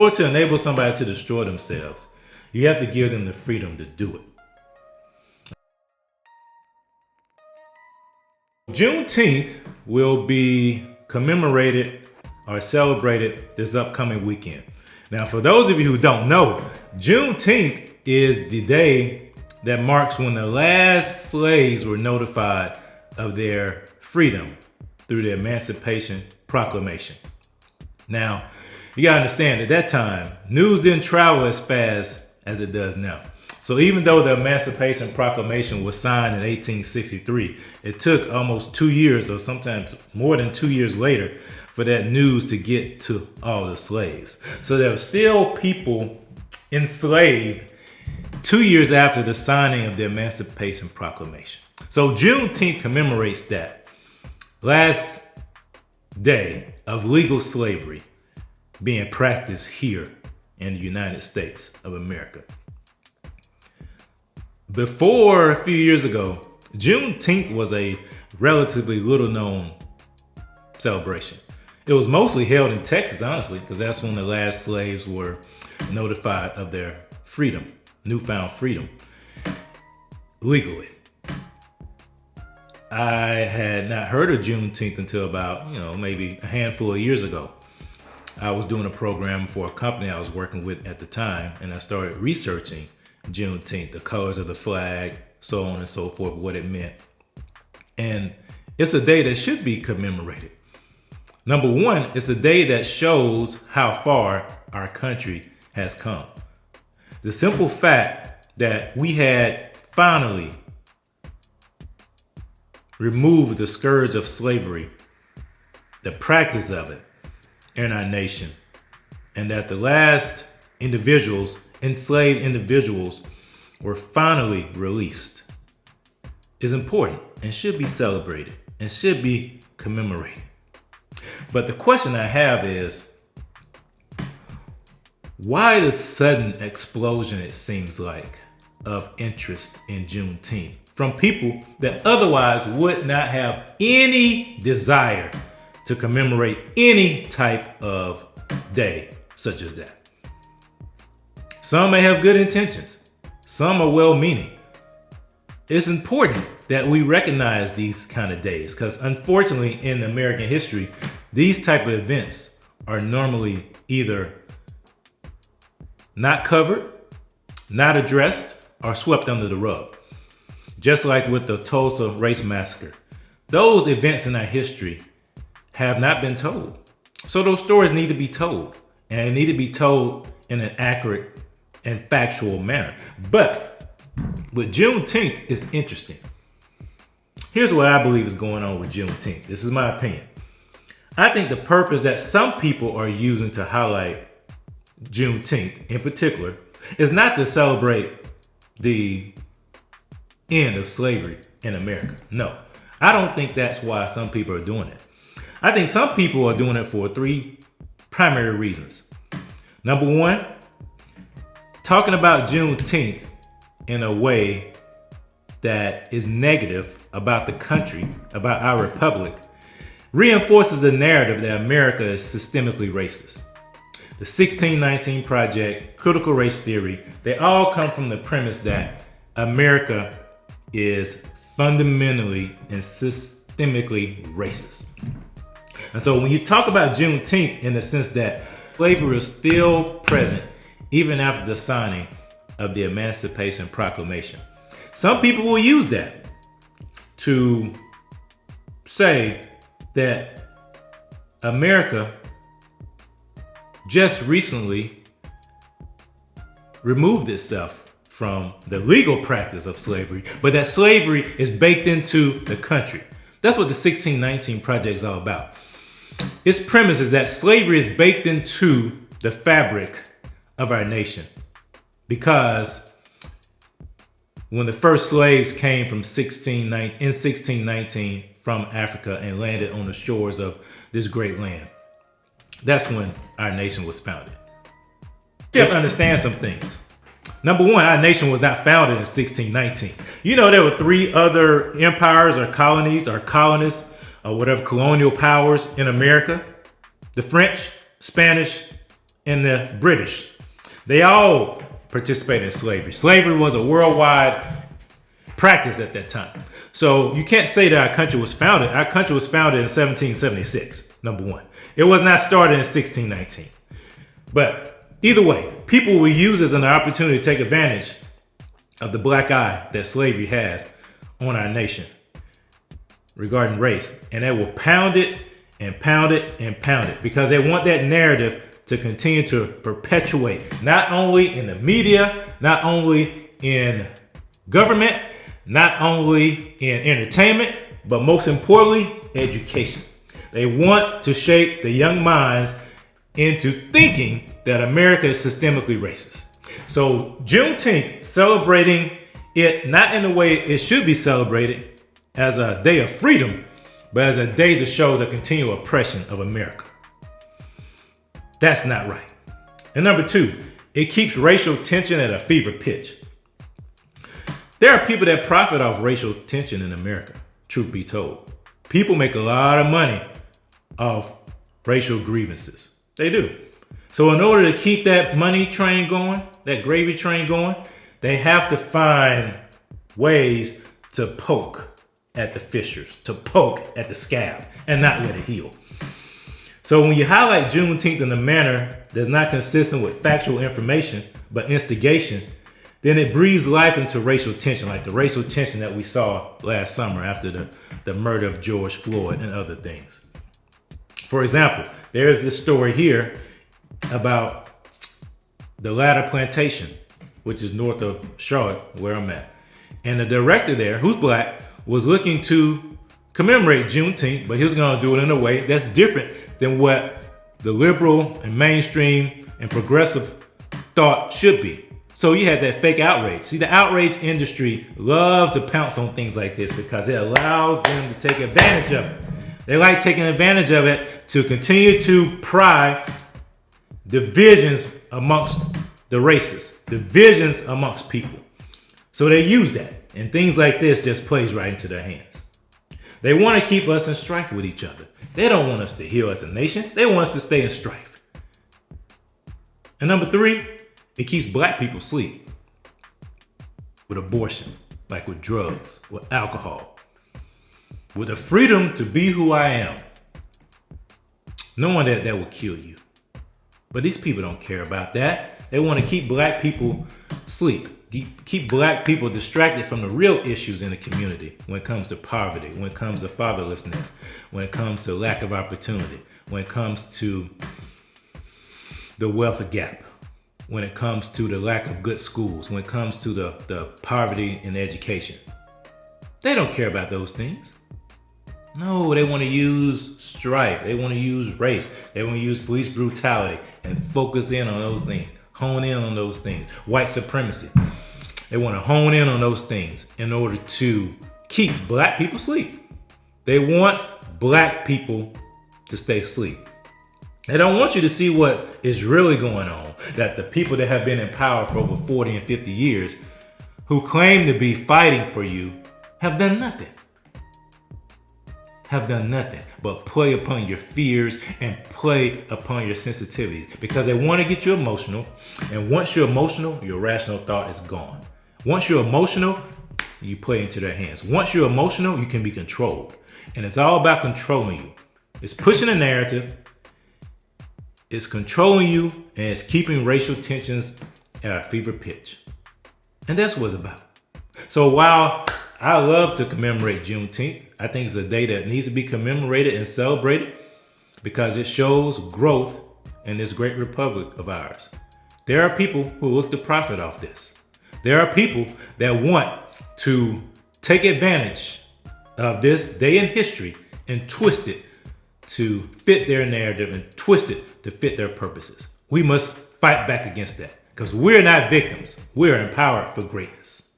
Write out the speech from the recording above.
or to enable somebody to destroy themselves, you have to give them the freedom to do it. Juneteenth will be commemorated or celebrated this upcoming weekend. Now, for those of you who don't know, Juneteenth is the day that marks when the last slaves were notified of their freedom through the Emancipation Proclamation. Now, you gotta understand, at that time, news didn't travel as fast as it does now. So even though the Emancipation Proclamation was signed in 1863, it took almost 2 years, or sometimes more than 2 years later, for that news to get to all the slaves. So there were still people enslaved 2 years after the signing of the Emancipation Proclamation. So Juneteenth commemorates that last day of legal slavery being practiced here in the United States of America. Before, a few years ago, Juneteenth was a relatively little known celebration. It was mostly held in Texas, honestly, because that's when the last slaves were notified of their freedom, newfound freedom, legally. I had not heard of Juneteenth until about, maybe a handful of years ago. I was doing a program for a company I was working with at the time, and I started researching Juneteenth, the colors of the flag, so on and so forth, what it meant. And it's a day that should be commemorated. Number one, it's a day that shows how far our country has come. The simple fact that we had finally removed the scourge of slavery, the practice of it in our nation, and that the last enslaved individuals were finally released is important and should be celebrated and should be commemorated. But the question I have is, why the sudden explosion, it seems like, of interest in Juneteenth from people that otherwise would not have any desire to commemorate any type of day such as that? Some may have good intentions. Some are well-meaning. It's important that we recognize these kind of days because unfortunately in American history, these type of events are normally either not covered, not addressed, or swept under the rug. Just like with the Tulsa Race Massacre. Those events in our history have not been told. So those stories need to be told, and they need to be told in an accurate and factual manner. But with Juneteenth, it's interesting. Here's what I believe is going on with Juneteenth. This is my opinion. I think the purpose that some people are using to highlight Juneteenth in particular is not to celebrate the end of slavery in America. No, I don't think that's why some people are doing it. I think some people are doing it for three primary reasons. Number one, talking about Juneteenth in a way that is negative about the country, about our republic, reinforces the narrative that America is systemically racist. The 1619 Project, Critical Race Theory, they all come from the premise that America is fundamentally and systemically racist. And so when you talk about Juneteenth in the sense that slavery is still present even after the signing of the Emancipation Proclamation, some people will use that to say that America just recently removed itself from the legal practice of slavery, but that slavery is baked into the country. That's what the 1619 Project is all about. Its premise is that slavery is baked into the fabric of our nation because when the first slaves came from 1619 from Africa and landed on the shores of this great land, that's when our nation was founded. You have to understand some things. Number one, our nation was not founded in 1619. You know, there were three other empires or colonies or colonists or whatever colonial powers in America: the French, Spanish, and the British. They all participated in slavery. Slavery was a worldwide practice at that time. So you can't say that our country was founded. Our country was founded in 1776, number one. It was not started in 1619. But either way, people will use this as an opportunity to take advantage of the black eye that slavery has on our nation regarding race. And they will pound it and pound it and pound it because they want that narrative to continue to perpetuate, not only in the media, not only in government, not only in entertainment, but most importantly, education. They want to shape the young minds into thinking that America is systemically racist. So Juneteenth, celebrating it not in the way it should be celebrated as a day of freedom, but as a day to show the continual oppression of America. That's not right. And number two, it keeps racial tension at a fever pitch. There are people that profit off racial tension in America, truth be told. People make a lot of money off racial grievances. They do. So in order to keep that money train going, that gravy train going, they have to find ways to poke at the fissures, to poke at the scab, and not let it heal. So when you highlight Juneteenth in a manner that's not consistent with factual information, but instigation, then it breathes life into racial tension, like the racial tension that we saw last summer after the murder of George Floyd and other things. For example, there's this story here about the Ladder Plantation, which is north of Charlotte, where I'm at. And the director there, who's black, was looking to commemorate Juneteenth, but he was going to do it in a way that's different than what the liberal and mainstream and progressive thought should be. So you had that fake outrage. See, the outrage industry loves to pounce on things like this because it allows them to take advantage of it. They like taking advantage of it to continue to pry divisions amongst the races, divisions amongst people. So they use that, and things like this just plays right into their hands. They want to keep us in strife with each other. They don't want us to heal as a nation. They want us to stay in strife. And number three, it keeps black people asleep with abortion, like with drugs, with alcohol, with the freedom to be who I am, knowing that will kill you. But these people don't care about that. They want to keep black people asleep, keep black people distracted from the real issues in the community when it comes to poverty, when it comes to fatherlessness, when it comes to lack of opportunity, when it comes to the wealth gap, when it comes to the lack of good schools, when it comes to the poverty in education. They don't care about those things. No, they want to use strife. They want to use race. They want to use police brutality and focus in on those things, hone in on those things. White supremacy. They want to hone in on those things in order to keep black people asleep. They want black people to stay asleep. They don't want you to see what is really going on, that the people that have been in power for over 40 and 50 years who claim to be fighting for you have done nothing. Have done nothing but play upon your fears and play upon your sensitivities because they want to get you emotional. And once you're emotional, your rational thought is gone. Once you're emotional, you play into their hands. Once you're emotional, you can be controlled. And it's all about controlling you. It's pushing a narrative. It's controlling you, and it's keeping racial tensions at a fever pitch. And that's what it's about. So while I love to commemorate Juneteenth, I think it's a day that needs to be commemorated and celebrated because it shows growth in this great republic of ours. There are people who look to profit off this. There are people that want to take advantage of this day in history and twist it to fit their narrative and twist it to fit their purposes. We must fight back against that because we're not victims. We're empowered for greatness.